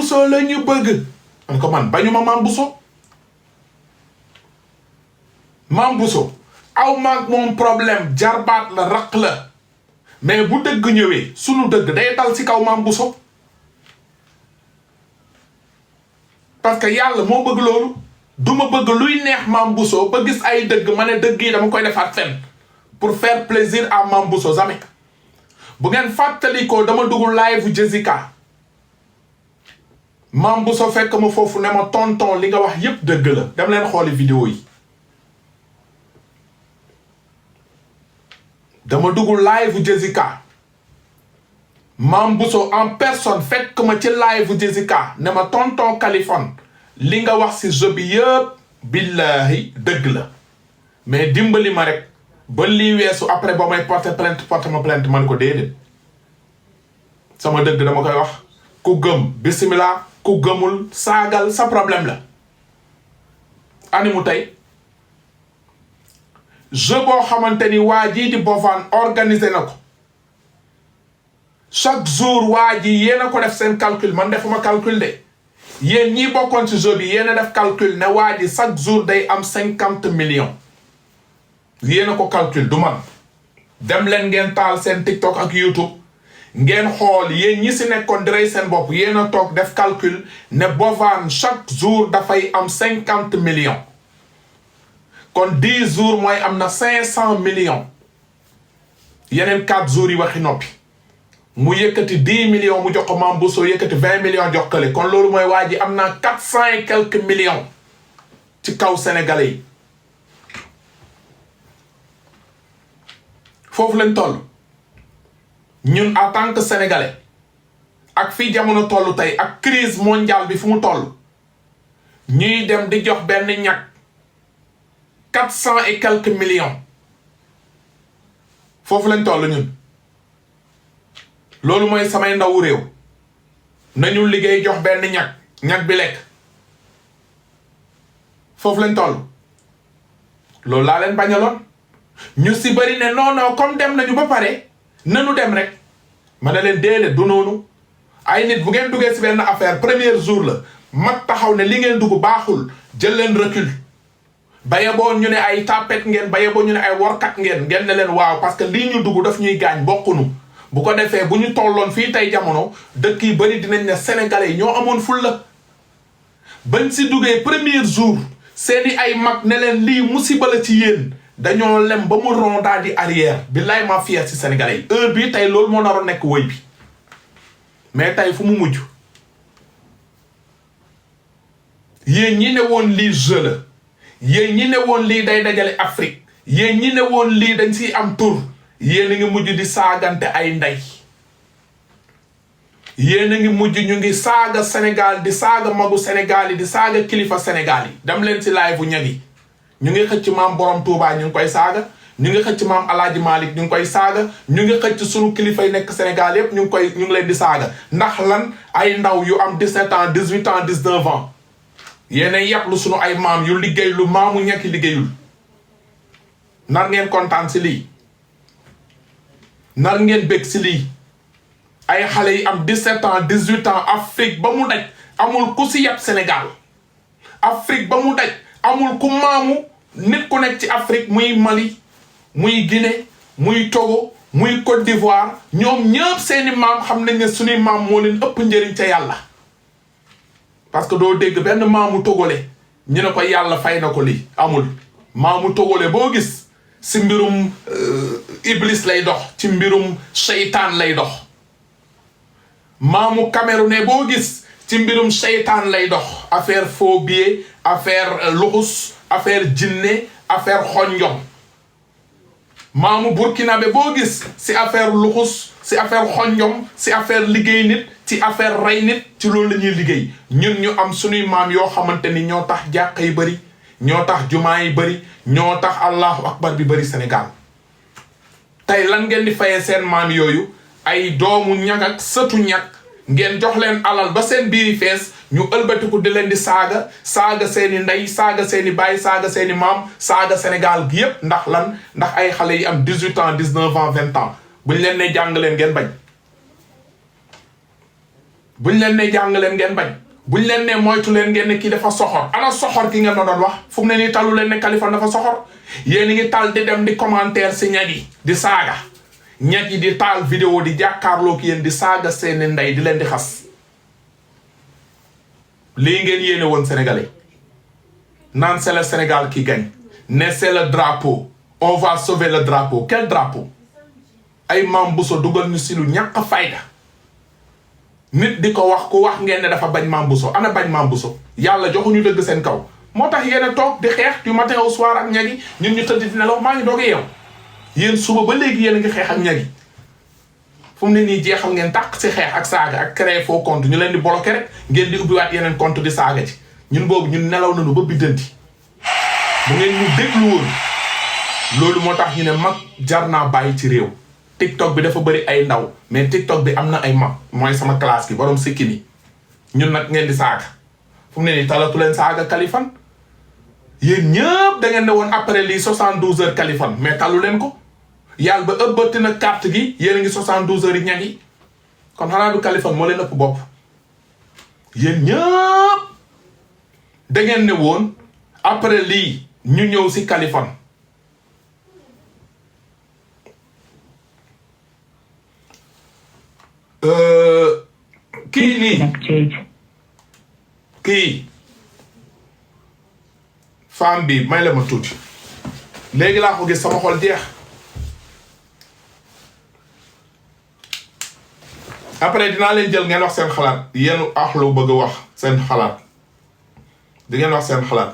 Bousso la ñu bëgg man ko man bañu ma Mame Bousso Mame Bousso aw maag moom problème jarbaat la raq la mais bu dëgg ñëwee sunu dëgg day dal ci kaw Mame Bousso parce que yàlla moo bëgg loolu duma bëgg luy neex Mame Bousso ba gis ay dëgg ma ne dëgg yi dama koy defaat fen pour faire plaisir à Mame Bousso jamais bu ngeen fàttalikoo dama dugg live Jessica Mame Bousso fekk ma foofu ne ma tonton li nga wax yépp dëgg la dem leen xooli vidéo yi dama dugg live Jessica Mame Bousso en personne fekk ma ci live Jessica ne ma tonton Kaliphone li nga wax ci jeu bi yëpp billahi dëgg la mais dimbali ma rek ba lii weesu après ba may porter plainte man ko déedéet sama dëgg dama koy wax ku gëm bismillah ku gëmul saagal sa problème la ani mu tey jeu boo xamante ni waa jii di Bovan organisé na ko chaque jour waa ji yéen a ko def seen calcul man defuma calcul de yéen ñii bokkoon ci jeu bi yéen a def calcul ne waa ji chaque jour day am 50 millions yéen a ko calcul du man dem leen ngeen taal seen TikTok ak YouTube ngeen xool yéen ñi si nekkoon di rey seen bopp yéen a toog def calcul ne Bovan chaque jour dafay am 50 millions kon 10 jours mooy am na 500 millions yeneen 4 jours yi waxi noppi mu yëkkati 10 millions mu jox ko Mame Bousso yëkkati 20 millions jox kële kon loolu mooy waa ji am na 400 et quelques millions ci kaw sénégalais yi foofu lañ toll ñun en tant que sénégalais ak fii jamono toll tey ak crise mondiale bi fu mu toll ñuy dem di jox benn ñag 400 et quelques millions foofu lañ toll ñun loolu mooy samay ndawu réew nañu liggéey jox benn ñag bi lekk foofu lañ toll loolu laa leen bañaloon ñu si bëri ne non comme dem nañu ba pare nanu dem rek ma ne leen déedéet du noonu ay nit bu ngeen duggee si benn affaire premier jour la mag taxaw ne li ngeen dugg baaxul jël leen recul baye boo ñu ne ay tapet ngeen baye boo ñu ne ay workat ngeen ne leen waaw parce que lii ñu dugg daf ñuy gaañ bokkunu bu ko defee bu ñu tolloon fii tey jamono dëkk yi bëri dinañ ne sénégalais yi ñoo amoon ful la bañ si duggee premier jour seeni ay mag ne leen lii musiba la ci yéen dañoo lem ba mu ron daal di arrière billaay ma fier ci sénégalais yi heure bii tey loolu moo naroon nekk woy bi mais tey fu mu mujj yéen ñi ne woon lii jeu la yéen ñi ne woon lii day dajale Afrique yéen ñi ne woon lii dañ siy am tur yéen a ngi mujj di saagante ay ndey yéen a ngi mujj ñu ngi saaga Sénégal di saaga magu Sénégal yi di saaga kilifa Sénégal yi dem leen si live bu ñagi ñu ngi xëcc maam borom Touba ñu ngi koy saaga ñu ngi xëcc maam Alaaji Malick ñu ngi koy saaga ñu ngi xëcc sunu kilifa yi nekk Sénégal yépp ñu ngi leen di saaga ndax lan ay ndaw yu am 17 ans 18 ans 19 ans yéen a yàpp lu sunu ay maam yu liggéey lu maamu ñekki liggéeyul nar ngeen kontaan si lii nar ngeen bég si lii ay xale yi am 17 ans 18 ans Afrique ba mu daj amul ku si yàpp Sénégal Afrique ba mu daj amul ku maamu nit ku nekk ci Afrique muy Mali muy Guinée muy Togo muy Côte d'Ivoire ñoom ñëpp seeni maam xam nañ ne suñuy maam moo leen ëpp njëriñ ca yàlla parce que doo dégg benn maamu togole ñu ne ko yàlla fay na ko lii amul maamu togole boo gis si mbirum iblis lay dox ci mbirum seytaan lay dox maamu camerounais boo gis ci mbirum seytaan lay dox affaire faux billet affaire luxus affaire jinne affaire xonjom maamu burkinabé boo gis si affaire luxus si affaire xonjom si affaire liggéey nit ci affaire rey nit ci loolu la ñuy liggéey ñun ñu am suñuy maam yoo xamante ni ñoo tax jàkka yi bëri ñoo tax jumaa yi bëri ñoo tax allahu akbar bi bëri Sénégal tey lan ngeen di fayee seen maam yooyu ay doomu ñag ak sëtu ñag ngeen jox leen alal ba seen biiri fees ñu ëlbatiku di leen di saaga seeni ndey saaga seeni baay saaga seeni maam saaga Sénégal gi yépp ndax lan ndax ay xale yi am 18 ans 19 ans 20 ans buñ leen ne jàng leen ngeen bañ buñ leen ne jàng leen ngeen bañ buñ leen ne moytu leen ngeen ne kii dafa soxor ana soxor ki ngeen ma doon wax fu mu ne nii talu leen ne Kaliphone dafa soxor yéen ngi tal di dem di commentaire si ñag yi di saaga ñag yi di taal vidéo di jàkkaarloo ki yéen di saaga seeni ndey di leen di xas lii ngeen yéene woon sénégalais naan c'est le Sénégal qui gagne ne c'est le drapeau on va sauver le drapeau quel drapeau ay Mame Bousso dugal ñu si lu ñàkk fayda nit di ko wax ku wax ngeen ne dafa bañ Mame Bousso ana bañ Mame Bousso yàlla joxuñu dëgg seen kaw moo tax yéen a toog di xeex du matin au soir ak ñagi ñun ñu tëdd di nelaw maa ngi doog yow yéen suba ba léegi yéen a ngi xeex ak ñagi fu mu ne nii jeexal ngeen tàq si xeex ak saaga ak créer faux compte ñu leen di bloqué rek ngeen di ubbiwaat yeneen compte di saaga ci ñun boobu ñun nelaw nañu ba biddanti bu ngeen ñu déglu woon loolu moo tax ñu ne mag jar naa bàyyi ci réew TikTok bi dafa bëri ay ndaw mais TikTok bi am na ay mag mooy sama classe bi borom sikki ni ñun nag ngeen di saaga fu mu ne nii talatu leen saaga Kaliphone yéen ñëpp da ngeen ne woon après lii 72 heures Kaliphone mais talu leen ko yàlla ba ëbbati na carte gi yéen a ngi 72 heures yi ñag yi kon xanaa du Kaliphone moo leen ëpp bopp yéen ñëpp da ngeen ne woon après lii ñu ñëw si Kaliphone kii nii kii femme bi may la ma tuuti léegi laa ko gis sama xol jeex après dinaa leen jël ngeen wax seen xalaat yéen axlu bëgg a wax seen xalaat di ngeen wax seen xalaat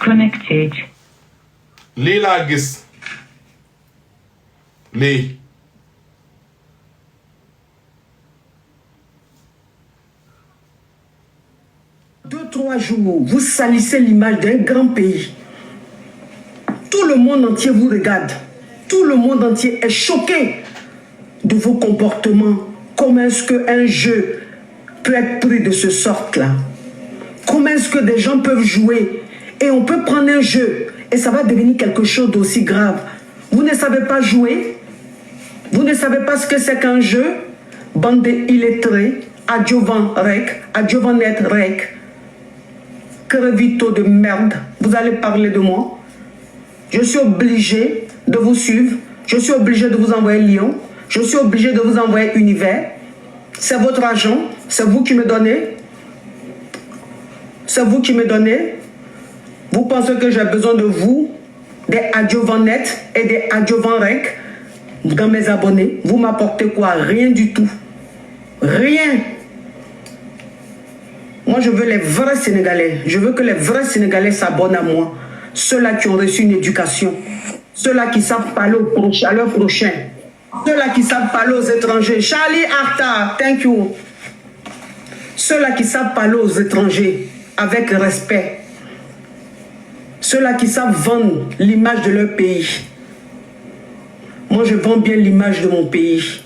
connected lii laa gis lii 2-3 jours, vous salissez l'image d'un grand pays. Tout le monde entier vous regarde. Tout le monde entier est choqué de vos comportements. Comment est-ce qu'un jeu peut être pris de ce sorte-là? Comment est-ce que des gens peuvent jouer et on peut prendre un jeu et ça va devenir quelque chose d'aussi grave? Vous ne savez pas jouer? Vous ne savez pas ce que c'est qu'un jeu? Bande illettrée, adjovan rec, adjovanet rec, crevito de merde, vous allez parler de moi? Je suis obligé de vous suivre, je suis obligé de vous envoyer Lyon, je suis obligé de vous envoyer Univers. C'est votre argent, c'est vous qui me donnez. C'est vous qui me donnez. Vous pensez que j'ai besoin de vous, des adjovanet et des adjovan rec dans mes abonnés? Vous m'apportez quoi? Rien du tout. Rien. Moi, je veux les vrais Sénégalais. Je veux que les vrais Sénégalais s'abonnent à moi. Ceux-là qui ont reçu une éducation. Ceux-là qui savent parler à leur prochain. Ceux-là qui savent parler aux étrangers. Charlie Arta, thank you. Ceux-là qui savent parler aux étrangers avec respect. Ceux-là qui savent vendre l'image de leur pays. Moi, je vends bien l'image de mon pays.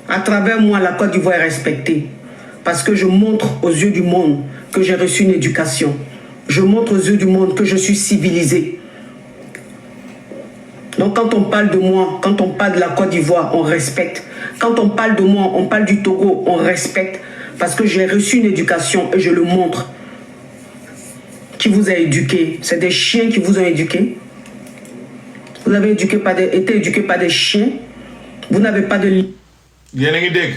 À travers moi, la Côte d'Ivoire est respectée. Parce que je montre aux yeux du monde que j'ai reçu une éducation. Je montre aux yeux du monde que je suis civilisé. Donc quand on parle de moi, quand on parle de la Côte d'Ivoire, on respecte. Quand on parle de moi, on parle du Togo, on respecte. Parce que j'ai reçu une éducation et je le montre. Qui vous a éduqué? C'est des chiens qui vous ont éduqué? Vous avez été éduqué par des chiens? Vous n'avez pas de... yéen a ngi dégg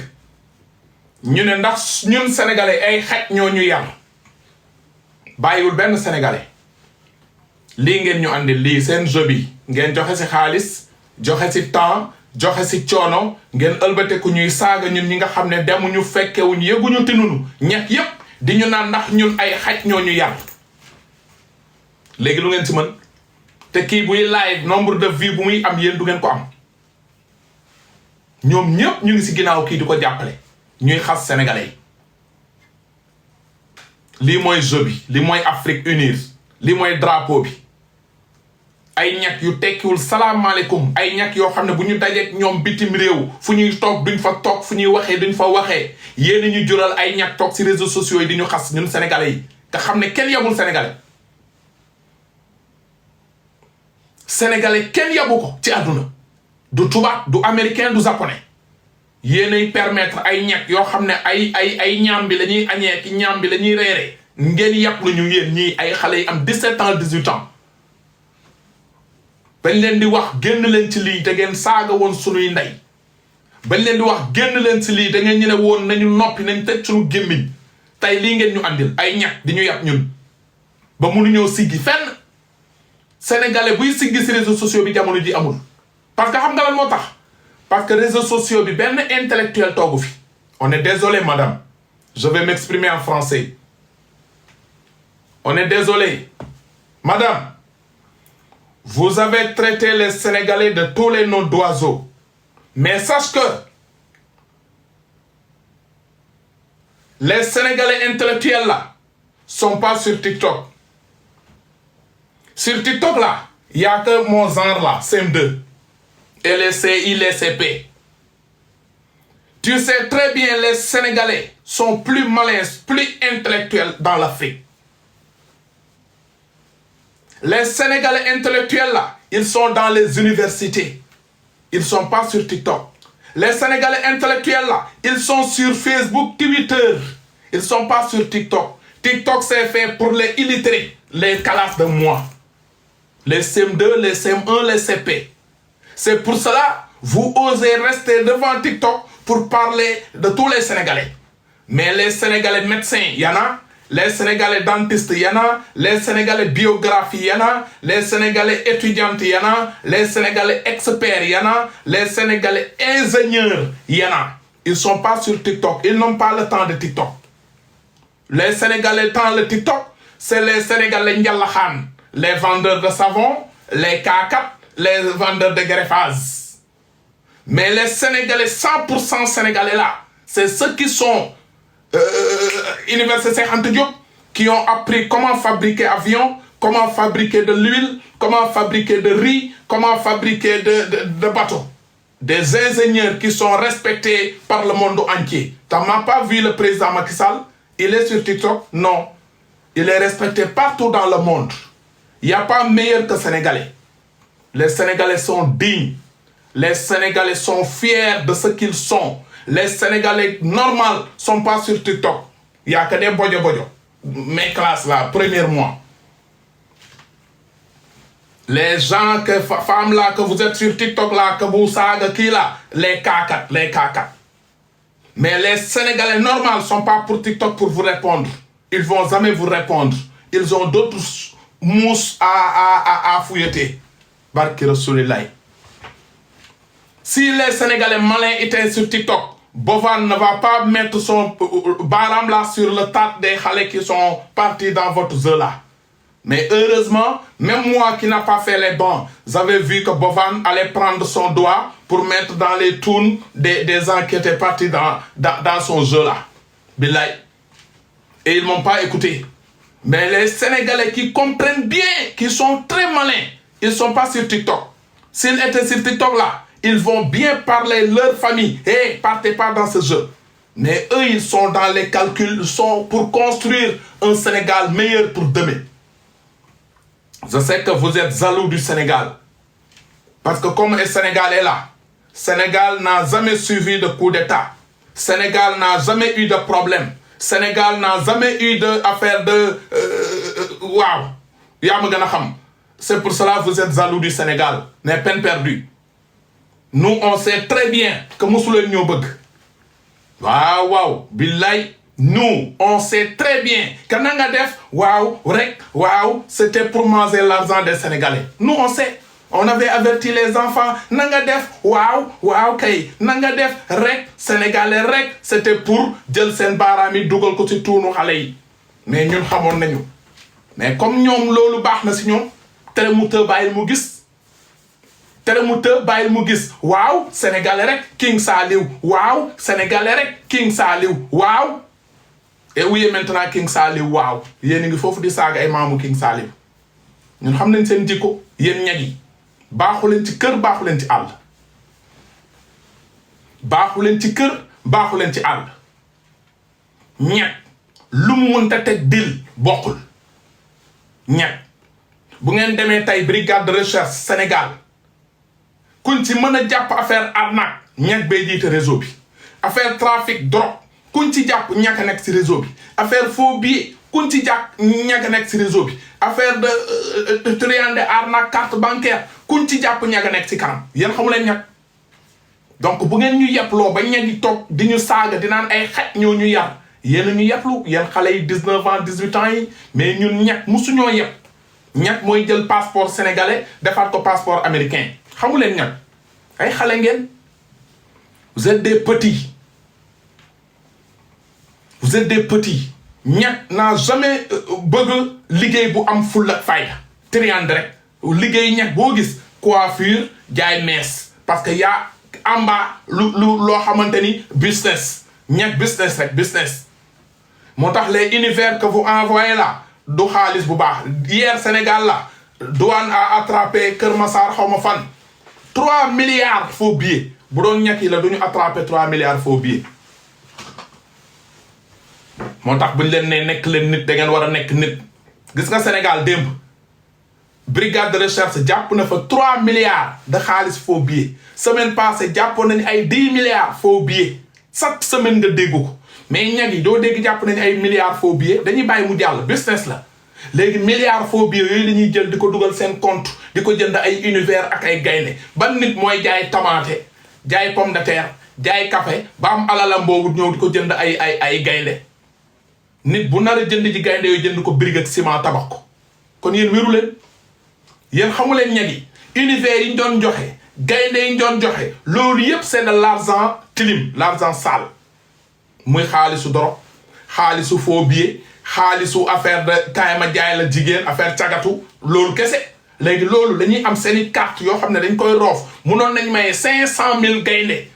ñu ne ndax ñun sénégalais ay xaj ñoo ñu yar bàyyiwul benn sénégalais lii ngeen ñu andi lii seen jeu bi ngeen joxe si xaalis joxe si temps joxe si coono ngeen ëlbateku ñuy saaga ñun ñi nga xam ne demuñu fekkewuñ yëguñu tinunu ñett yépp di ñu naan ndax ñun ay xaj ñoo ñu yar léegi lu ngeen si mën te kii buy live nombre de vues bu muy am yéen du ngeen ko am ñoom ñëpp ñu ngi si ginnaaw kii di ko jàppale ñuy xas sénégalais yi lii mooy jeu bi lii mooy Afrique unie lii mooy drapeau bi ay ñàkk yu tekkiwul salaamaaleykum ay ñàkk yoo xam ne bu ñu dajeek ñoom bitim réew fu ñuy toog duñ fa toog fu ñuy waxee duñ fa waxee yéen ñu jural ay ñàkk toog si réseaux sociaux yi di ñu xas ñun sénégalais yi nga xam ne kenn yabul sénégalais kenn yabu ko ci àdduna du tubaab du américain du japonais yéenay permettre ay ñekk yoo xam ne ay ñaam bi la ñuy añee ki ñaam bi la ñuy reeree ngeen yàpp lu ñu yéen ñii ay xale yi am 17 ans 18 ans bañ leen di wax génn leen ci lii te ngeen saaga woon sunuy ndey bañ leen di wax génn leen ci lii da ngeen ñu ne woon nañu noppi nañ tëj suñu gémmiñ tey lii ngeen ñu andil ay ñàkk di ñu yàpp ñun ba mënuñoo siggi fenn sénégalais buy siggi ci réseaux sociaux bi jamono ji amul parce que xam nga lan moo tax parce que réseaux sociaux bi benn intellectuel toogu fi on est désolé madame je vais m'exprimer en français on est désolé madame vous avez traité les Sénégalais de tous les noms d'oiseaux mais sache que les Sénégalais intellectuels là sont pas sur TikTok. Sur TikTok là, il y a que mon genre là, CM2 et les CI, les CP. Tu sais très bien les Sénégalais sont plus malins, plus intellectuels dans l'Afrique. Les Sénégalais intellectuels là, ils sont dans les universités. Ils sont pas sur TikTok. Les Sénégalais intellectuels là, ils sont sur Facebook, Twitter. Ils sont pas sur TikTok. TikTok c'est fait pour les illettrés, les calasses de moi. Les CM2, les CM1, les CP. C'est pour cela vous osez rester devant TikTok pour parler de tous les Sénégalais. Mais les Sénégalais médecins, il y en a. Les Sénégalais dentistes, il y en a. Les Sénégalais biographies, il y en a. Les Sénégalais étudiantes, il y en a. Les Sénégalais experts, il y en a. Les Sénégalais ingénieurs, il y en a. Ils ne sont pas sur TikTok. Ils n'ont pas le temps de TikTok. Les Sénégalais temps le TikTok, c'est les Sénégalais Ndialakhan, les vendeurs de savon, les K4, les vendeurs de greffage. Mais les Sénégalais, 100% Sénégalais là, c'est ceux qui sont Université Cheikh Anta Diop, qui ont appris comment fabriquer avion, comment fabriquer de l'huile, comment fabriquer de riz, comment fabriquer de bateaux. Des ingénieurs qui sont respectés par le monde entier. Tu n'as pas vu le président Macky Sall? Il est sur TikTok? Non. Il est respecté partout dans le monde. Il n'y a pas meilleur que Sénégalais. Les Sénégalais sont dignes. Les Sénégalais sont fiers de ce qu'ils sont. Les Sénégalais normaux ne sont pas sur TikTok. Il n'y a que des bojo. Mes classes là, premier mois. Les gens, femmes là, que vous êtes sur TikTok là, que vous savez qui là, les K4, les K4. Mais les Sénégalais normaux ne sont pas pour TikTok pour vous répondre. Ils ne vont jamais vous répondre. Ils ont d'autres mousses à fouilleter. Barki Rasulillah. Si les Sénégalais malins étaient sur TikTok, Bovan ne va pas mettre son baram là sur le tas des khalés qui sont partis dans votre jeu là. Mais heureusement, même moi qui n'a pas fait les bons, j'avais vu que Bovan allait prendre son doigt pour mettre dans les tours des gens qui étaient partis dans son jeu là. Bilay. Et ils ne m'ont pas écouté. Mais les Sénégalais qui comprennent bien, qui sont très malins, ils ne sont pas sur TikTok. S'ils étaient sur TikTok là, ils vont bien parler leur famille. Hey, partez pas dans ce jeu. Mais eux, ils sont dans les calculs, ils sont pour construire un Sénégal meilleur pour demain. Je sais que vous êtes jaloux du Sénégal. Parce que comme le Sénégal est là, Sénégal n'a jamais suivi de coup d'État. Sénégal n'a jamais eu de problème. Sénégal n'a jamais eu d'affaire de... Waouh! C'est pour cela que vous êtes jaloux du Sénégal. N'est peine perdue. Nous, on sait très bien que nous sommes les Bug. Waouh, waouh, Billahi. Nous, on sait très bien que Nangadef, waouh, rek, waouh, c'était pour manger l'argent des Sénégalais. Nous, on sait. On avait averti les enfants, Nangadef, waouh, waouh, kay, Nangadef, rek, Sénégalais, rek, c'était pour Djelsen Barami, Dougal Koti, tout nous, Halei. Mais nous, savons nous. Mais comme nous, lolu bah, na si nous, tere moute bail mougis. Tere moute bail mougis. Waouh, Sénégalais, rek, King Saliou. Waouh, Sénégalais, rek, King Saliou. Waouh. Et oui, maintenant King Saliou, waouh. Yéen ngi fofu di saga ay maamu King Saliou. Ñun xam nañ seen jikko, yéen ñagi. Baaxu leen ci kër, baaxu leen ci àll. Baaxu leen ci kër, baaxu leen ci àll. Ñett lu mu mënta teg dil bokkul. Ñett bu ngeen demee tey brigade de recherche Sénégal kuñ ci mën a jàpp affaire arnaque ñag bay jiite réseau bi affaire trafic drogue kuñ ci jàpp ñàkk a nekk ci réseau bi affaire faux billet kuñ ci jàpp ñàkk a nekk ci réseau bi affaire de triande arnaque carte bancaire kuñ ci jàpp ñàkk a nekk ci kanam yéen xamu leen ñag donc bu ngeen ñu yeploo ba ñagi toog di ñu saaga di naan ay xaj ñoo ñu yar yéen a ñu yeplu yéen xale yi 19 ans 18 ans yi mais ñun ñag musuñoo yep ñag mooy jël passeport sénégalais defaat ko passeport américain xamu leen ñag ay xale ngeen vous êtes des petits vous êtes des petits ñag n'a jamais bëgg liggéey bu am full ak fayda triande rek liggéey ñag boo gis coiffure jaay mees parce que yaa amba loo xamante ni business ñag business rek business moo tax les univers que vous envoyez là du xaalis bu baax hier Sénégal la douane a attrapé Kër Massar xaw ma fan 3 milliards faux billets bu doon ñàkk yi la du ñu attrapé 3 milliards faux billets moo tax buñ leen ne nekk leen nit da ngeen war a nekk nit gis nga Sénégal démb brigade de recherche jàpp na fa 3 milliards de xaalis faux billets semaine passée jàppoon nañu ay 10 milliards faux billets chaque semaine nga dégg ko mais ñag yi doo dégg jàpp nañu ay milliards faux billets dañuy bàyyi mu jàll business la léegi milliards faux billets yooyu la ñuy jël di ko dugal seen compte di ko jënd ay univers ak ay gaynde ban nit mooy jaay tomate jaay pomme de terre jaay café ba am alalam boobu ñëw di ko jënd ay gaynde nit bu nar a jënd ji gaynde yooyu jënd ko brique ak ciment tabax ko kon yéen wéru leen yéen xamu leen ñag yi univers yi ñu doon joxe gaynde yi ñu doon joxe loolu yépp c'est de l'argent tilim l'argent sale muy xaalisu dorog xaalisu faux billet xaalisu affaire de kaay ma jaay la jigéen affaire cagatu loolu kese léegi loolu dañuy am seeni carte yoo xam ne dañ koy roof munoon nañ maye 500 000 gaynde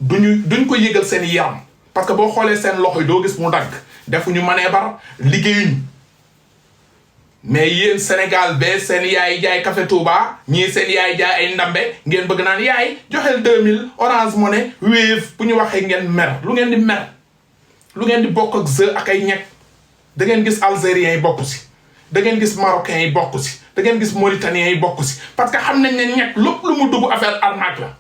duñ ko yëgal seen yaram parce que boo xoolee seen loxo yi doo gis mu dagg defuñu manee bar liggéeyuñ mais yéen Sénégal be seen yaay jaay café Touba ñii seen yaay jaay ay ndambe ngeen bëgg naan yaay joxeel 2000 Orange Money Wave bu ñu waxee ngeen mer lu ngeen di mer lu ngeen di bokk ak jeu ak ay ñekk da ngeen gis algériens yi bokku si da ngeen gis marocains yi bokku si da ngeen gis mauritaniens yi bokku si parce que xam nañ ne ñekk lépp lu mu dugg affaire arnaque la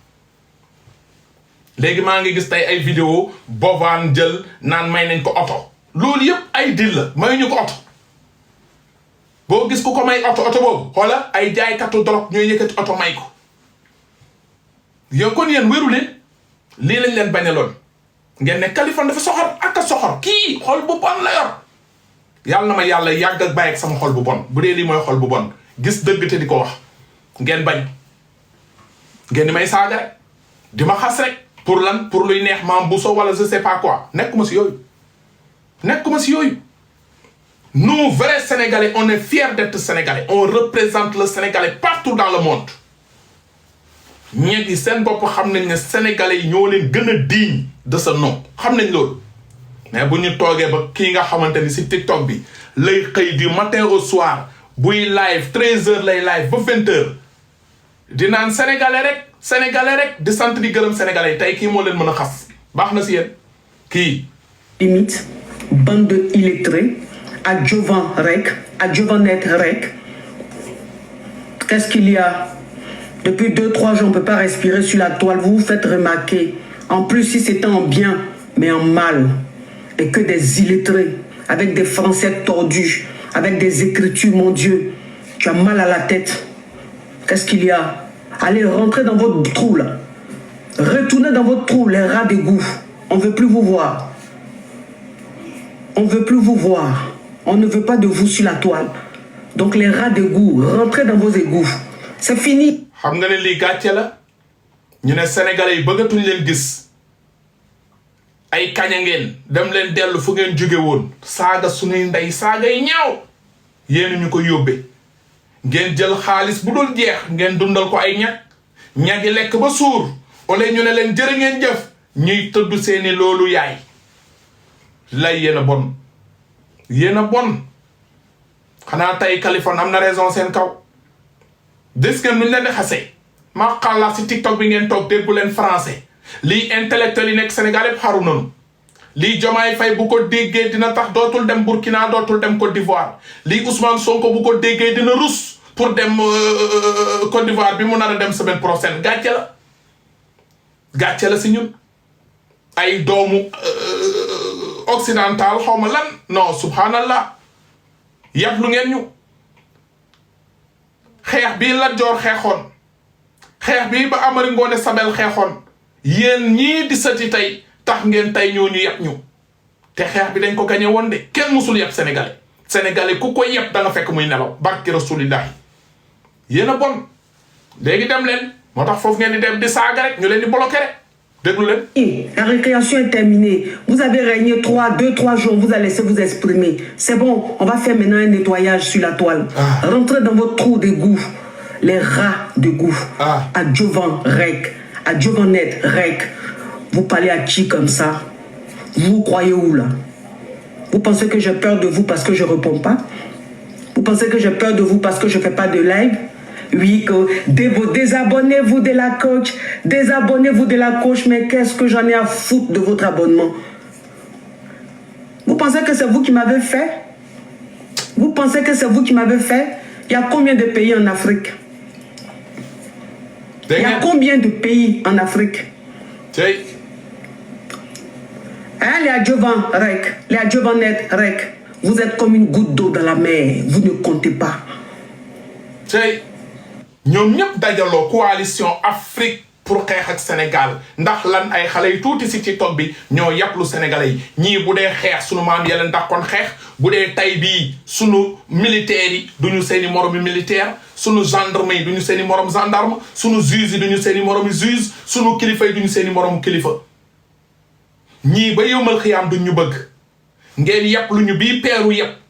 léegi maa ngi gis tey ay vidéo Bovan jël naan may nañ ko oto loolu yëpp ay dil la may ñu ko oto boo gis ku ko may oto boobu xoola ay jaaykatu drogue ñooy yëkkati oto may ko yow kon yéen wéru leen lii lañ leen bañaloon ngeen ne Kaliphone dafa soxor ak a soxor kii xol bu bon la yor yàlla na ma yàlla yàgg ak bàyyi ak sama xol bu bon bu dee lii mooy xol bu bon gis dëgg te di ko wax ngeen bañ ngeen di may saaga rek di ma xas rek pour lan pour luy neex maam bu so wala je sais pas quoi nekkuma si yooyu nous vrais Sénégalais on est fiers d'être Sénégalais on représente le Sénégalais partout dans le monde ñeeg yi seen bopp xam nañ ne Sénégalais yi ñoo leen gën a digne de ce nom xam nañ loolu mais bu ñu toogee ba kii nga xamante ni si TikTok bi lay xëy du matin au soir buy live 13h lay live ba 20h di naan sénégalais rek di sant di gërëm sénégalais tey kii moo leen mën a xas baax na si yéen kii. Limite bande de illettrés adjovanet rek qu'est-ce qu'il y a? Depuis 2-3 jours on ne peut pas respirer sur la toile, vous vous faites remarquer. En plus si c'était en bien mais en mal. Et que des illettrés, avec des français tordus, avec des écritures, mon Dieu, tu as mal à la tête. Qu'est-ce qu'il y a? Allez, rentrez dans votre trou, là. Retournez dans votre trou, les rats d'égout. On ne veut plus vous voir. On ne veut plus vous voir. On ne veut pas de vous sur la toile. Donc les rats d'égout, rentrez dans vos égouts. C'est fini. xam nga ne lii gàcce la ñu ne sénégalais yi bëggatuñ leen gis ay kaña ngeen dem leen dellu fu ngeen jóge woon saaga suñuy ndey saaga yi ñaaw yéen ñu ko yóbbee ngeen jël xaalis bu dul jeex ngeen dundal ko ay ñagi lekk ba suur wala ñu ne leen jërë ngeen jëf ñuy tëdd seeni loolu yaay lay yéen a bon xanaa tey Kaliphone am na raison seen kaw des ngeen nuñ leen di xasee maa xalaat si TikTok bi ngeen toog déggu leen français lii intellectuel yi nekk Sénégal yëpp xaru nanu lii Diomaye Faye bu ko déggee dina tax dootul dem Burkina dootul dem Côte d'Ivoire lii Ousmane Sonko bu ko déggee dina rus pour dem Côte d'Ivoire bi mu nar a dem semaine prochaine gàcce la si ñun ay doomu occidental xaw ma lan non subhanallah yàpp lu ngeen ñu xeex bii Lat Joor xeexoon xeex bii ba Amari Ngoone Sabel xeexoon yéen ñii di sati tey tax ngeen tey ñoo ñu yàpp ñu te xeex bi dañ ko gañe woon de kenn musul yàpp sénégalais ku ko yàpp da nga fekk muy nelaw barki rasulillahi yéen a bon léegi dem leen moo tax foofu ngeen di dem di saaga rek ñu leen di bloqué rek déglu leen. La récréation est terminée. Vous avez régné 2-3 jours. Vous allez laisser vous exprimer. C'est bon. On va faire maintenant un nettoyage sur la toile. Rentrez dans votre trou d'égout. Les rats d'égout. À Jovan Rec. À Jovanette Rec. Vous parlez à qui comme ça? Vous croyez où là? Vous pensez que j'ai peur de vous parce que je ne réponds pas? Vous pensez que j'ai peur de vous parce que je ne fais pas de live? Oui, que désabonnez-vous de la coach. Désabonnez-vous de la coach, mais qu'est-ce que j'en ai à foutre de votre abonnement? Vous pensez que c'est vous qui m'avez fait? Vous pensez que c'est vous qui m'avez fait? Il y a combien de pays en Afrique? Il y a combien de pays en Afrique? Hein, les adjuvants rec, les adjuvannettes rec, vous êtes comme une goutte d'eau dans la mer, vous ne comptez pas. ñoom ñëpp dajaloo coalition Afrique pour xeex ak Sénégal ndax lan ay xale yu tuuti si TikTok bi ñoo yàplu sénégalais yi ñii bu dee xeex sunu maam ya leen dàqoon xeex bu dee tay bii sunu militaires yi duñu seeni moromi militaire sunu gendarme yi duñu seeni morom gendarme sunu juge yi duñu seeni moromi juge sunu kilifa yi duñu seeni moromu kilifa ñii ba yëmal xiyaam duñ ñu bëgg ngeen yàpp lu ñu bii peeru yàpp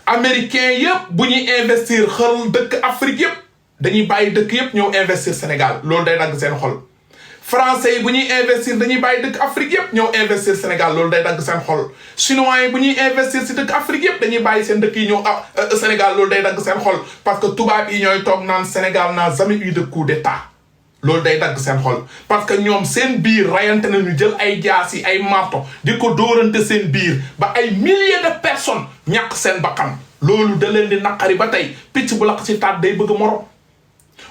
américain yëpp bu ñuy investir xel dëkk Afrique yëpp dañuy bàyyi dëkk yëpp ñëw investir Sénégal loolu day dagg seen xol français yi bu ñuy investir dañuy bàyyi dëkk Afrique yëpp ñëw investir Sénégal loolu day dagg seen xol chinois yi bu ñuy investir si dëkk Afrique yëpp dañuy bàyyi seen dëkk yi ñëw Sénégal loolu day dagg seen xol parce que tubaab yi ñooy toog naan Sénégal n'a jamais eu de coup d'état loolu day dagg seen xol parce que ñoom seen biir rayante nañu jël ay jaas yi ay marto di ko dóorante seen biir ba ay milliers de personnes ñàkk seen bakkan loolu da leen di naqari ba tey picc bu lakk ci taat day bëgg morom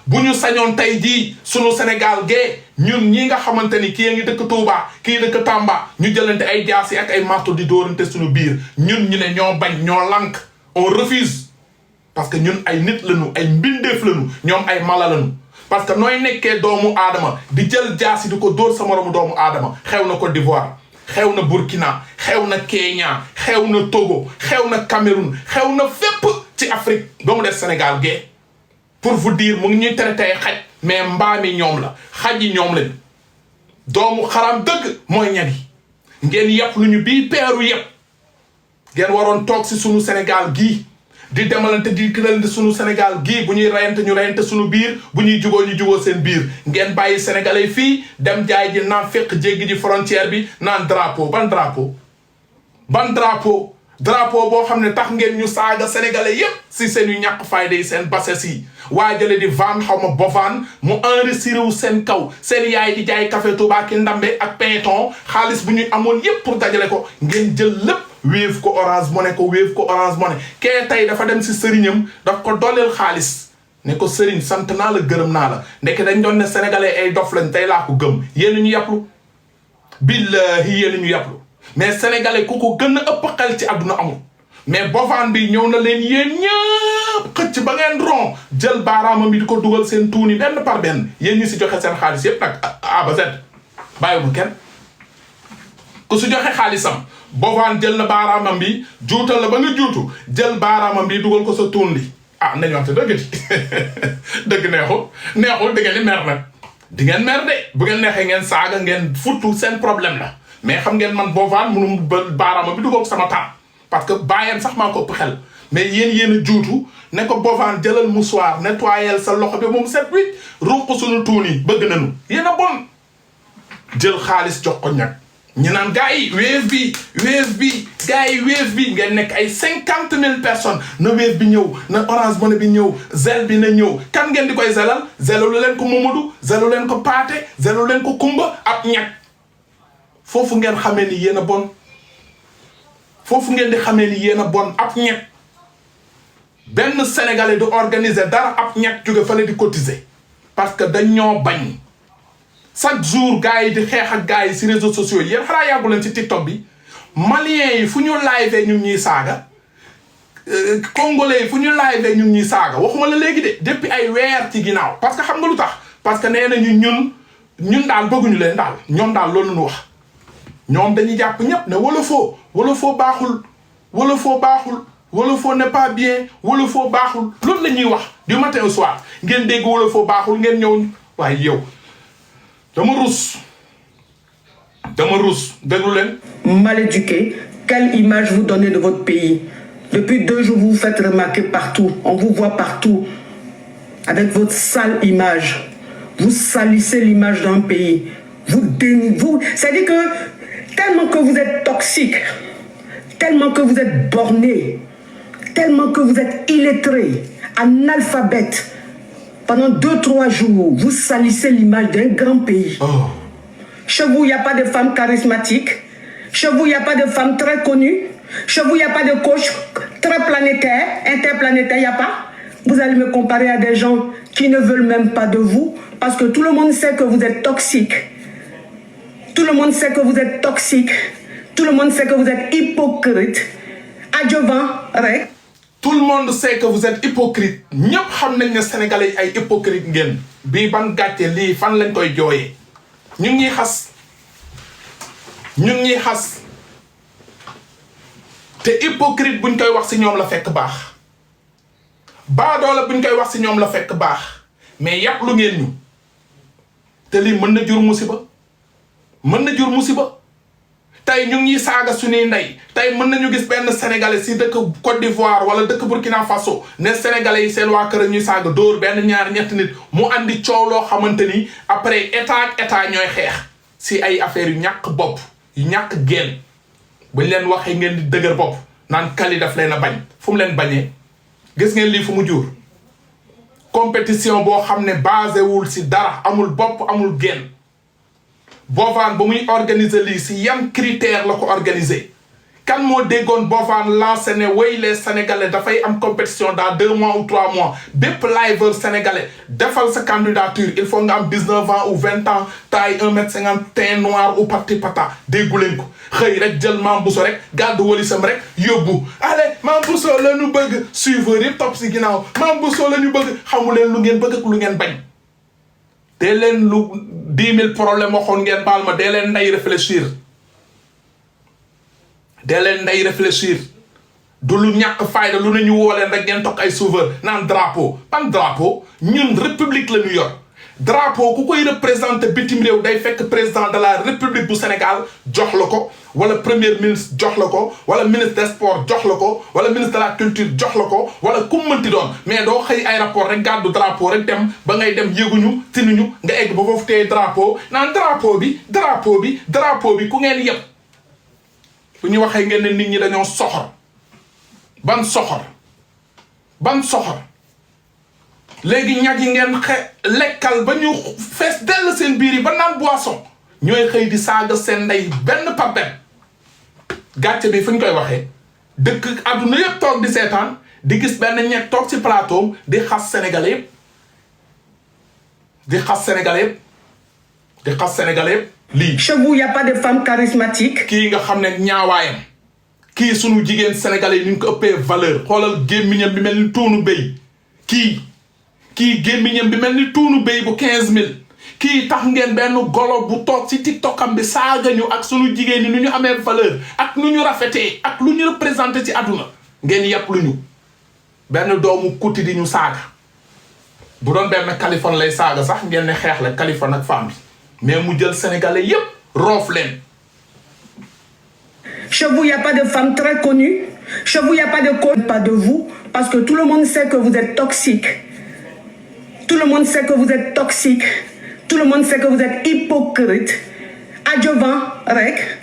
bu ñu sañoon tey jii sunu Sénégal gee ñun ñi nga xamante ni kii ngi dëkk Touba kii dëkk Tamba ñu jëlante ay jaas yi ak ay marto di dóorante suñu biir ñun ñu ne ñoo bañ ñoo lank on refuse parce que ñun ay nit lañu ay mbindeef lañu ñoom ay mala lañu parce que nooy nekkee doomu aadama di jël jaasi di ko dóor sa moromu doomu aadama xew na Côte d'Ivoire xew na Burkina xew na Kenya xew na Togo xew na Cameroun xew na fépp ci Afrique ba mu des Sénégal gee pour vous dire mu ngi ñuy traité xaj mais mbaam yi ñoom la xaj yi ñoom lañ doomu xaram dëgg mooy ñag yi ngeen yàpp lu ñu bii peeru yëpp ngeen waroon toog si sunu Sénégal gii di demalante di kiralante sunu Sénégal gii bu ñuy rayante ñu rayante sunu biir bu ñuy jugoo ñu jugoo seen biir ngeen bàyyi sénégalais fii dem jaay ji naan fekk jéggi ji frontière bi naan drapeau ban drapeau boo xam ne tax ngeen ñu saaga sénégalais yépp si seen yu ñàkk fayda yi seen bases yi waajale di van xaw ma bovaan mu enregistré wu seen kaw seen yaay di jaay café Touba ki ndambe ak pain-thon xaalis bu ñu amoon yépp pour dajale ko ngeen jël lépp wéef ko Orange Money kee tey dafa dem si sëriñam daf ko dooleel xaalis ne ko sëriñ sant naa la gërëm naa la ndeke dañ doon ne sénégalais ay dof lañ tey laa ko gëm yéen ñu yàpplu billahi yéen ñu yàpplu mais sénégalais ku ko gën a ëpp xel ci àdduna amul mais bovaan bi ñëw na leen yéen ñëpp xëcc ba ngeen ron jël baaraamam bi di ko dugal seen tuuni benn par benn yéen ñi si joxe seen xaalis yépp nag A ba Z bàyyiwul kenn ku si joxe xaalisam bovaan jël na baaraamam bi juutal la ba nga juutu jël baaraamam bi dugal ko sa tuun li nañu wax te dëgg dëgg neexul di ngeen di mer nag di ngeen mer de bu ngeen neexee ngeen saaga ngeen futtu seen problème la mais xam ngeen man bovaan munu baaraamam bi dugal ko sama taat parce que bàyyeen sax maa ko ëpp xel mais yéen a juutu ne ko bovaan jëlal mouchoir nettoyel sa loxo bi moom set wicc ruq suñu tuun yi bëgg nañu yéen a bon jël xaalis jox ko ñag ñu naan gars yi Wave bi ngeen nekk ay 50,000 personnes na Wave bi ñëw na Orange Money bi ñëw zel bi na ñëw kan ngeen di koy zelal zelalu leen ko Mamadou zelalu leen ko Paate zelalu leen ko Kumba ab ñag foofu ngeen xamee ni yéen a bon foofu ngeen di xamee ni yéen a bon ab ñag benn sénégalais du organiser dara ab ñett jóge fale di cotiser parce que dañoo bañ chaque jour gars yi di xeex ak gars yi si réseaux sociaux yi yéen xanaa yàggu leen ci TikTok bi maliens yi fu ñu live ñu ngi ñuy saaga congolais yi fu ñu live ñu ngi ñuy saaga waxuma la léegi de depuis ay weer ci ginnaaw parce que xam nga lu tax parce que nee nañu ñun daal bëgguñu leen daal ñoom daal loolu nu wax ñoom dañuy jàpp ñëpp ne Wolofo baaxul Wolofo baaxul Wolofo n'est pas bien Wolofo baaxul loolu la ñuy wax du matin au soir ngeen dégg Wolofo baaxul ngeen ñëw waaye yow dama rus déglu leen. Mal éduqué, quelle image vous donnez de votre pays? Depuis 2 jours, vous vous faites remarquer partout. On vous voit partout avec votre sale image. Vous salissez l'image d'un pays. C'est-à-dire que tellement que vous êtes toxique, tellement que vous êtes borné, tellement que vous êtes illettré, analphabète, pendant 2-3 jours, vous salissez l'image d'un grand pays. Oh. Chez vous, il n'y a pas de femmes charismatiques. Chez vous, il n'y a pas de femmes très connues. Chez vous, il n'y a pas de coach très planétaire, interplanétaire, il n'y a pas. Vous allez me comparer à des gens qui ne veulent même pas de vous parce que tout le monde sait que vous êtes toxique. Tout le monde sait que vous êtes toxique. Tout le monde sait que vous êtes hypocrite. Adjuvant, rek. Tout le monde sait que vous êtes hypocrite. ñëpp xam nañ ne sénégalais ay hypocrite ngeen. bii ban gàcce lii fan lañ koy jooyee. ñu ngi ñuy xas te hypocrite buñ koy wax ci ñoom la fekk baax baadoola buñ koy wax ci ñoom la fekk baax mais yàpp lu ngeen ñu te lii mën na jur musiba tey ñu ngi saaga suñuy ndey tey mën nañu gis benn sénégalais ci dëkk Côte d'Ivoire wala dëkk Burkina Faso ne sénégalais yi seen waa kër ñuy saaga dóor benn ñaar ñett nit mu andi coow loo xamante ni après état ak état ñooy xeex ci ay affaires yu ñàkk bopp yu ñàkk génn buñ leen waxee ngeen di dëgër bopp naan Kali daf leen a bañ fu mu leen bañee gis ngeen lii fu mu jur compétition boo xam ne basé wul ci dara amul bopp amul génn Bovane ba muy organiser lii ci yan critère la ko organiser kan moo déggoon Bovane lancé ne way les sénégalais dafay am compétition dans 2 mois ou 3 mois bépp liveur sénégalais defal sa candidature il faut nga am 19 ans ou 20 ans taille 1m51 noir ou parti pata déggu leen ko xëy rek jël Mame Bousso rek gàddu walisam rek yóbbu allez Mame Bousso la ñu bëgg suiveur yëpp topp ci ginnaaw Mame Bousso la ñu bëgg xamu leen lu ngeen bëgg ak lu ngeen bañ dee leen lu 10 000 problème waxoon ngeen baal ma dee leen nday réfléchir du lu ñàkk fayda lu nañu woo leen rek ngeen toog ay sauveur naan drapeau pan drapeau ñun république la ñu yor drapeau ku koy représenté bitim réew day fekk président de la république bu Sénégal jox la ko wala premier ministre jox la ko wala ministre des sports jox la ko wala ministre de la culture jox la ko wala ku mënti doon mais doo xëy aéroport rek gàddu drapeau rek dem ba ngay dem yéguñu tinuñu nga egg ba foofu téye drapeau naan drapeau bi ku ngeen yëpp bu ñu waxee ngeen ne nit ñi dañoo soxor ban soxor léegi ñag yi ngeen lekkal ba ñu fees dell seen biir yi ba naan boisson ñooy xëy di saaga seen ndey benn par benn gàcce bi fu ñu koy waxee dëkk àdduna yëpp toog di seetaan di gis benn ñett toog ci plateau di xas sénégalais yëpp lii. Chez vous, il n'y a pas de femmes charismatiques. kii nga xam ne ñaawaayam kii sunu jigéen sénégalais yi ni ñu ko ëppee valeur xoolal gémmiñam bi mel ni tuunu béy kii gémmiñam bi mel ni tuunu béy bu 15000 kii tax ngeen benn golo bu toog ci tiktokam bi saaga ñu ak sunu jigéen ñi nu ñu amee valeur ak nu ñu rafetee ak lu ñu représenté ci àdduna ngeen yàpp lu ñu benn doomu kuti di ñu saaga bu doon benn Kaliphone lay saaga sax ngeen ne xeex la Kaliphone ak femme bi mais mu jël sénégalais yépp roof leen. Chez vous, il n'y a pas de femmes très connues. Chez vous, il n'y a pas de coach, pas de vous, parce que tout le monde sait que vous êtes toxique. Tout le monde sait que vous êtes toxique. Tout le monde sait que vous êtes hypocrite. Adjuvant, rek.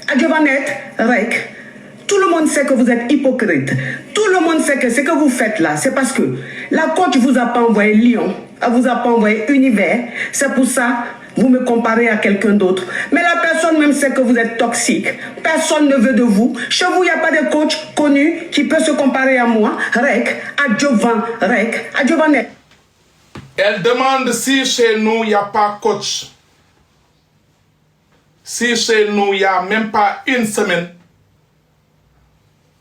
Tout le monde sait que vous êtes hypocrite. Tout le monde sait que ce que vous faites là, c'est parce que la coach vous a pas envoyé Lyon, elle vous a pas envoyé Univers. C'est pour ça vous me comparez à quelqu'un d'autre. Mais la personne même sait que vous êtes toxique. Personne ne veut de vous. Chez vous, il n'y a pas de coach connu qui peut se comparer à moi. Rek, à Giovanni. Elle demande si chez nous, il n'y a pas coach. Si chez nous, il n'y a même pas une semaine,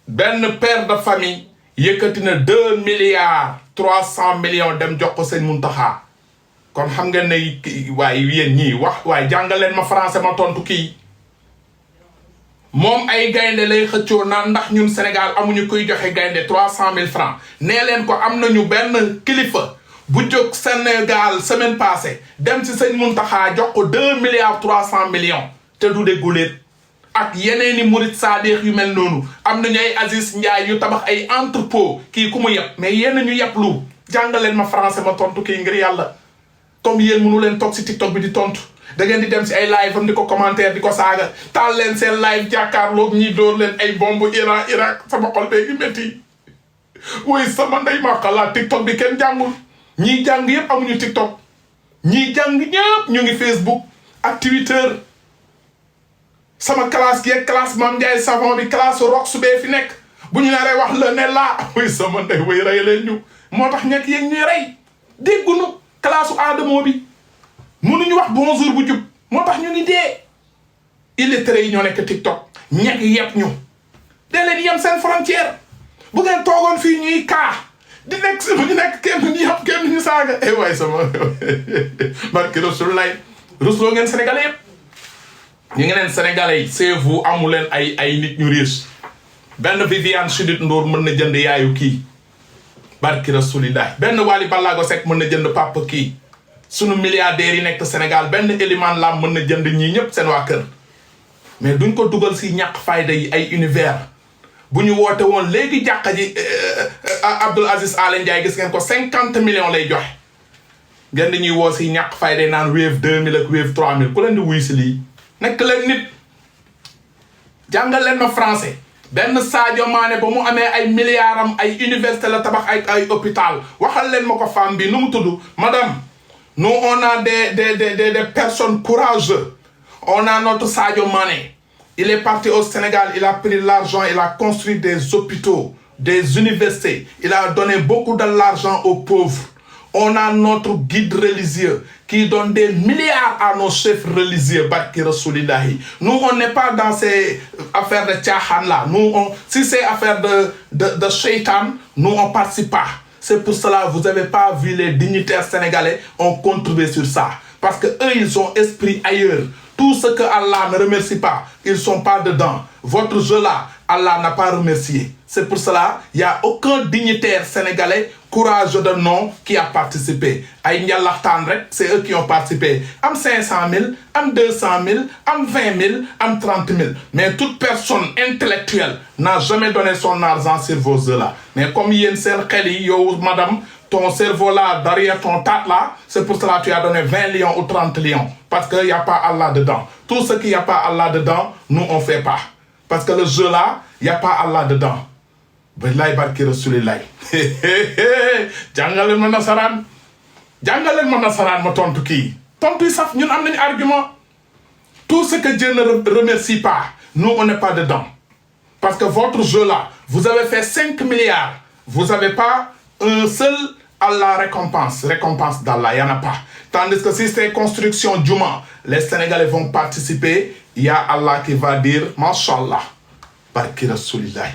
ben père de famille, yëkkati na 2 milliards 300 millions dem jox ko sëñ Muntaxa kon xam ngeen ne waaye yéen ñii wax waaye jàngal leen ma français ma tontu kii moom ay gaynde lay xëccoo naan ndax ñun Sénégal amuñu koy joxe gaynde 300 000 francs nee leen ko am nañu benn kilifa bu jóg Sénégal semaine passée dem ci sëñ Muntaxa jox ko 2 milliards 300 millions te du dégguleet ak yeneeni murit saadix yu mel noonu am nañu ay Aziz Ndiaye yu tabax ay entrepôt kii ku mu yeb mais yéen ñu yeb lu jàngaleen ma français ma tontu kii ngir yàlla comme yéen mënu leen toog si TikTok bi di tontu da ngeen di dem si ay live am di ko commentaire di ko saaga taal leen seen live jàkkaarloog ñi dóor leen ay bombu Irak sama xol bee gi métti woy sama ndey ma xalaat TikTok bi kenn jàngul ñii jàng yëpp amuñu TikTok ñii jàng ñëpp ñu ngi Facebook ak Twitter sama classe gi ak classe Mame Ndiaye Savon bi classe rox bee fi nekk bu ñu naree wax la ne laa woy sama ndey way rey leen ñu moo tax ñekk yéeg ñuy rey déggunu classe Adamo bi mënuñu wax bonjour bu jub moo tax ñu ngi dee illettrés yi ñoo nekk TikTok ñekk yëpp ñu dee leen yem seen frontière bu ngeen toogoon fii ñuy kaa di nekk si bu ñu nekk kenn ñu yàpp kenn ñu saaga waay sama barki Rasulullah rusloo ngeen sénégalais yëpp ñu ngi leen sénégalais yi c'est vous amu leen ay nit ñu riche benn Viviane Chidid Ndour mën na jënd yaayu kii barki Rasulillah benn Wally Ballago Seck mën na jënd papa kii sunu milliardaires yi nekk Sénégal benn Elimane Lam mën na jënd ñii ñëpp seen waa kër mais duñ ko dugal si ñàkk fayda yi ay univers bu ñu woote woon léegi jàkka ji Abdoul Aziz Alen Ndiaye gis ngeen ko 50 millions lay joxe ngeen di ñuy woo si ñàkk fayda naan Wave 2000 ak Wave 3000 ku leen di wuy si lii nekk leen nit jàngal leen ma français benn Sadio Mané ba mu amee ay milliards am ay université la tabax ay hôpital waxal leen ma ko femme bi nu mu tudd madame nous on a des personnes courageuses on a notre Sadio Mané il est parti au Sénégal il a pris l'argent il a construit des hôpitaux des universités il a donné beaucoup de l'argent aux pauvres on a notre guide religieux qui donne des milliards à nos chefs religieux, Barki Rasulillahi. Nous, on n'est pas dans ces affaires de tchahan là. Nous, si c'est affaire de shaitan, nous, on ne participe pas. C'est pour cela que vous n'avez pas vu les dignitaires sénégalais ont contribué sur ça. Parce que eux, ils ont esprit ailleurs. Tout ce que Allah ne remercie pas, ils ne sont pas dedans. Votre jeu là, Allah n'a pas remercié. C'est pour cela qu'il n'y a aucun dignitaire sénégalais courageux de nom qui a participé. C'est eux qui ont participé. Am 500 000, am 200 000, am 20 000, am 30 000. Mais toute personne intellectuelle n'a jamais donné son argent sur vos œufs là. Mais comme il y a une seule madame, ton cerveau là, derrière ton tête là, c'est pour cela que tu as donné 20 lions ou 30 lions. Parce qu'il n'y a pas Allah dedans. Tout ce qu'il n'y a pas Allah dedans, nous on ne fait pas. Parce que le jeu là, il n'y a pas Allah dedans. Billahi barki Rasulillah. Jàngaleen ma nasaraan jàngaleen ma nasaraan ma tontu kii tontu yi saf ñun am nañu argument. Tout ce que Dieu ne remercie pas, nous on n'est pas dedans. Parce que votre jeu là, vous avez fait 5 milliards. Vous n'avez pas un seul Allah récompense d'Allah, il n'y en a pas. Tandis que si c'est construction Juma, les Sénégalais vont participer, il y a Allah qui va dire, Mashallah, Barki Rasulillah.